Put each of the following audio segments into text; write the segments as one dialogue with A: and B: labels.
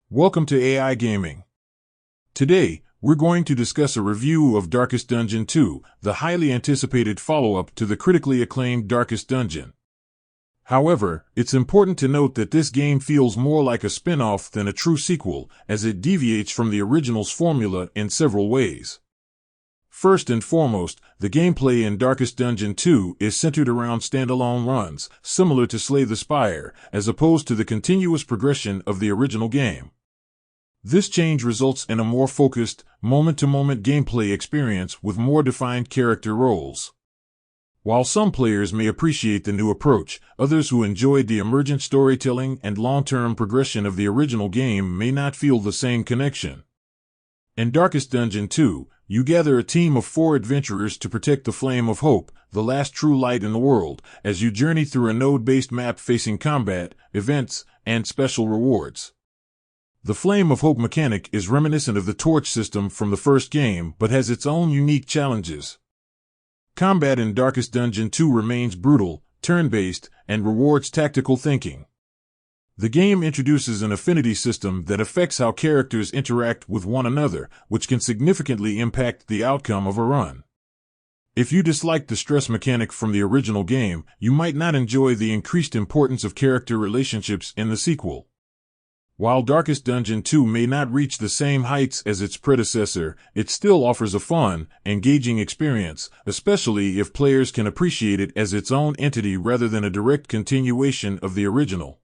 A: Welcome to AI Gaming. Today, we're going to discuss a review of Darkest Dungeon 2, the highly anticipated follow-up to the critically acclaimed Darkest Dungeon. However, it's important to note that this game feels more like a spin-off than a true sequel, as it deviates from the original's formula in several ways. First and foremost, the gameplay in Darkest Dungeon 2 is centered around standalone runs, similar to Slay the Spire, as opposed to the continuous progression of the original game. This change results in a more focused, moment-to-moment gameplay experience with more defined character roles. While some players may appreciate the new approach, others who enjoyed the emergent storytelling and long-term progression of the original game may not feel the same connection. In Darkest Dungeon 2, you gather a team of 4 adventurers to protect the Flame of Hope, the last true light in the world, as you journey through a node-based map facing combat, events, and special rewards. The Flame of Hope mechanic is reminiscent of the torch system from the first game, but has its own unique challenges. Combat in Darkest Dungeon 2 remains brutal, turn-based, and rewards tactical thinking. The game introduces an affinity system that affects how characters interact with one another, which can significantly impact the outcome of a run. If you dislike the stress mechanic from the original game, you might not enjoy the increased importance of character relationships in the sequel. While Darkest Dungeon 2 may not reach the same heights as its predecessor, it still offers a fun, engaging experience, especially if players can appreciate it as its own entity rather than a direct continuation of the original.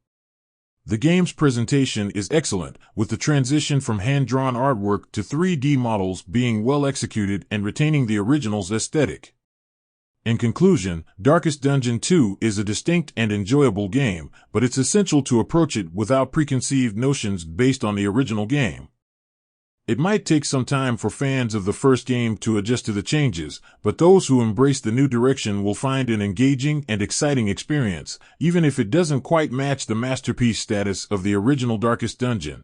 A: The game's presentation is excellent, with the transition from hand-drawn artwork to 3D models being well executed and retaining the original's aesthetic. In conclusion, Darkest Dungeon 2 is a distinct and enjoyable game, but it's essential to approach it without preconceived notions based on the original game. It might take some time for fans of the first game to adjust to the changes, but those who embrace the new direction will find an engaging and exciting experience, even if it doesn't quite match the masterpiece status of the original Darkest Dungeon.